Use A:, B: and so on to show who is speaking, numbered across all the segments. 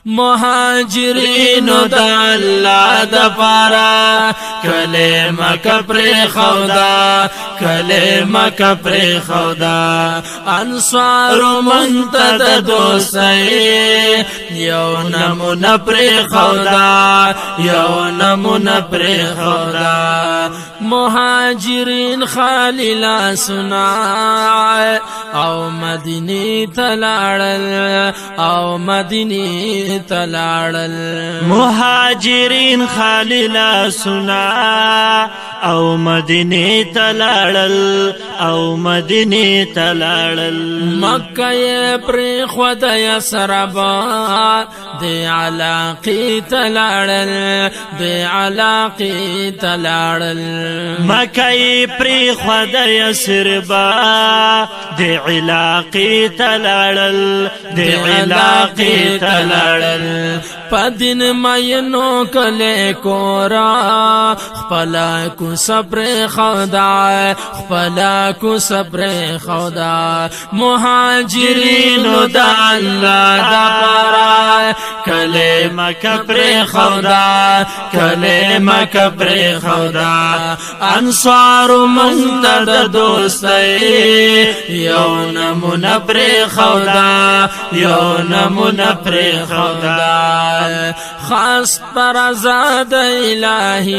A: مهاجرینو د الله د پارا کلمه کپری خودا کلمه کپری خودا انصار منتد دوستی یو نمونه پری خودا یو نمونه پری خودا مهاجرین خالی لاسنا او مدینی تلاړل او مدینی تلاړل
B: مهاجرین خالی لاسنا او مدینی تلاړل او مدینی تلاړل
A: مکه پر خدای سربا د علاقی تلاړل د علاقی تلاړل
B: مکه پر خدای سربا د علاقی تلاړل د علاقی تلاړل
A: پدین مینو کله کورا خپلا کو صبر خدا خپلا کو صبر خدا مهاجرینو د الله د پارا کلمه کپر خدا کلمه کپر خدا انصار منتد دوستی یو نمونه پر خدا یو نمونه پر خدا خاص پر آزاد الہی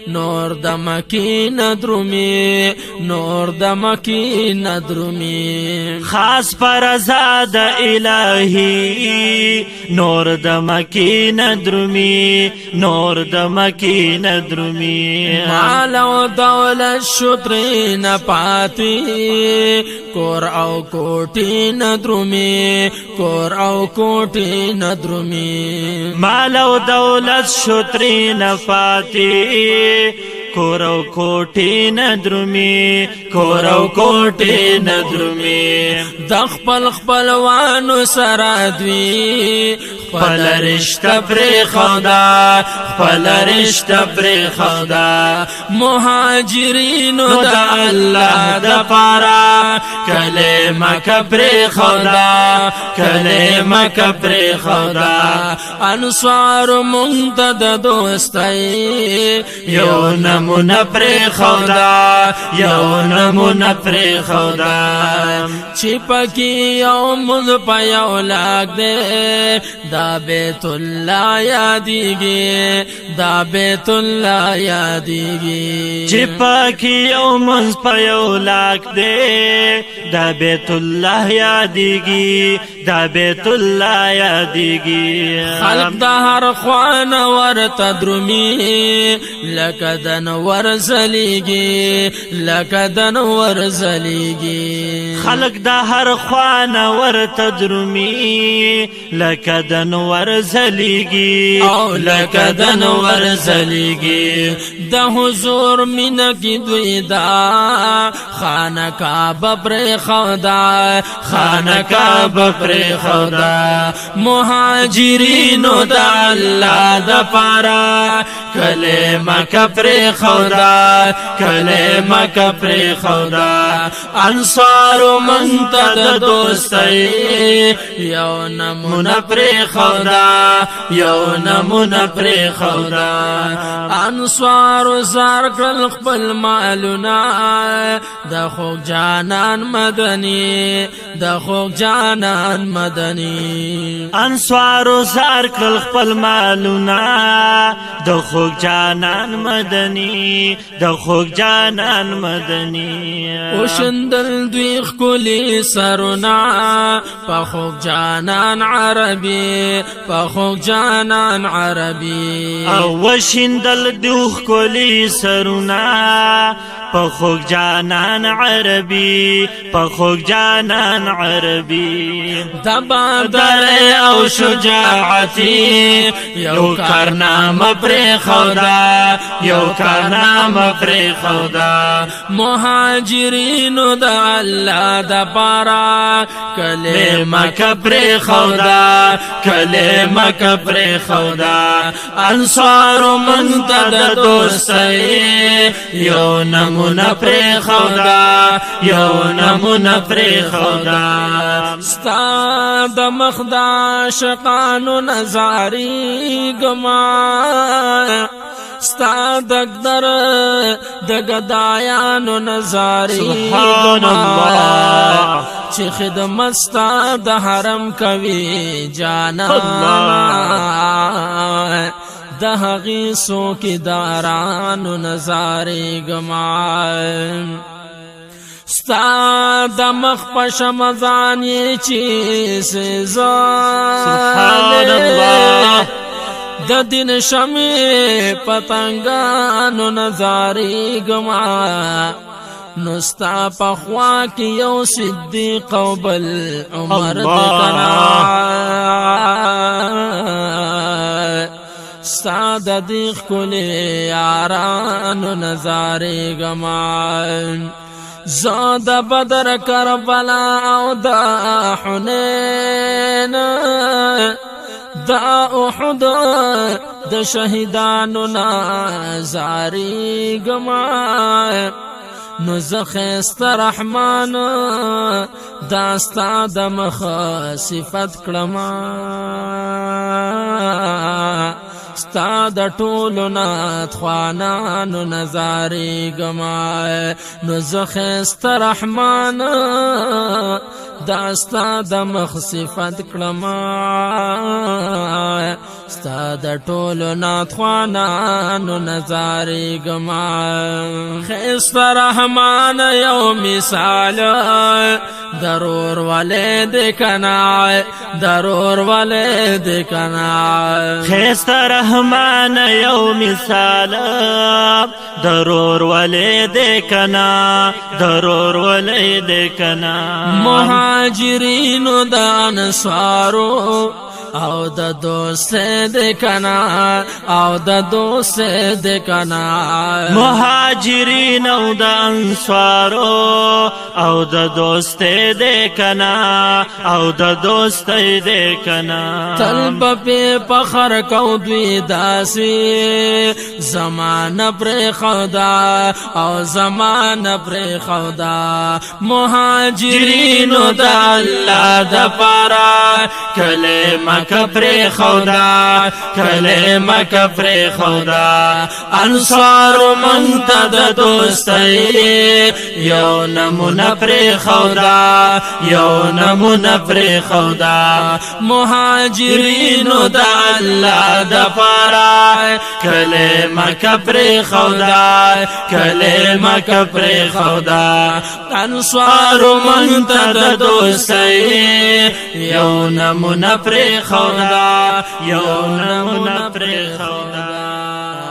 A: نور د مکین درومی نور د مکین درومی
B: خاص پر آزاد الہی نور د مکین درومی نور د مکین درومی
A: مال او دولت شترین پاتی کور او کوټی ندرومی کور او کوټی ندرومی
B: مال او دولت شترین پاتی کور او کوټی ندرومی کور او کوټی ندرومی
A: د خپل خپلوانو سره دوی خپل رشتہ پر خدا خپل رشتہ پر خدا مهاجرینو د الله د پارا کلمه کپر خدا کلمه کپر خدا انصار منتد دوستی یو نمونه پر خدا یو نمونه پر خدا چپکی یو مز پیو لاغ دے دا بیت اللہ یادیگی دا بیت اللہ یادیگی
B: چپکی یو مز پیو لاغ دے دا بیت اللہ یادیگی دا بیت اللہ یادیگی
A: خلق دا هر خوان ور تدرمی لکدن ور زلیگی لکدن ور زلیگی
B: خلق دا هر خوان ور تدرمی لکدن ور زلیگی
A: او لکدن ور زلیگی دا حضور منکی دوی دا خانکا ببر خدا خانکا ببر خدا مهاجرینو دا اللہ دا پارا کلمه کپر خدا کلمه کپر خدا انصار منتد دوستی یو نمونه پر خدا یو نمونه پر خدا انصار زار کل خپل مالونا د خوږ جانان مدنی د خوږ جانان مدنی
B: انصار زار کل خپل مالونا د خوږ جانان مدنی د خوږ جانان مدنی
A: وشندل دوی خکلی سرونا پا خوږ جانان عربی پا خوږ جانان عربی
B: او وشندل دوی خکلی سرونا پا خوږ جانان عربی پا خوږ جانان عربی
A: دبادر او شجاعتی یو کارنامه پر خدا یو کارنامه پر خدا مهاجرینو د الله د پارا کلمه کپر خدا کلمه کپر خدا انصار منتد دوستی یو نم نمونه پرې خودا یو نمونه پرې خودا ستا د مخ د عاشقانو نظاري ګما ستا دقدر د گدایانو نظاری
B: سبحان الله
A: چه خدمت ستا د حرم کوي جانا د هغې څوکیدارانو نظارې ګما ستا د مخ په شمعدان یې چې
B: سبحان الله
A: د دین شمع پتنګانو نظاری ګما نستا پخوا کی یو صدیق او بل عمر دکنا ستا د دیخ کلی یارانو نظاری ګما زاد بدر کربلا او دا حنین دا احد د شهیدانو نازاری ګما نو زخست رحمان داستا د مخ صفت کړما ستا د ټولو نات خوانانو نظاری ګما نو زخست رحمان داستا د مخ صفت کړما ستا د ټولو نات خوانانو نظاری ګما خست رحمان یو مثال ضرور ولید کنا ضرور ولید کنا
B: خست رحمان یو مثال ضرور ولید کنا ضرور ولید کنا
A: مهاجرینو د انصارو او د دوست د کنا او د دوست د کنا
B: مهاجرین او د انصارو او د دوست د کنا او د دوست د کنا
A: طلب په فخر کو دوی داسي زمانه پر خدا او زمانه پر خدا مهاجرینو د الله د پاره کلمه کفر خودا کلمه کفر خودا انصار منتد دوستی یو نمونه پر خودا یو نمونه پر خودا مهاجرینو د الله د پاره کلمه کفر خودا کلمه کفر خودا انصار منتد دوستی یو نمونه پر خودا یو نمونه پر خودا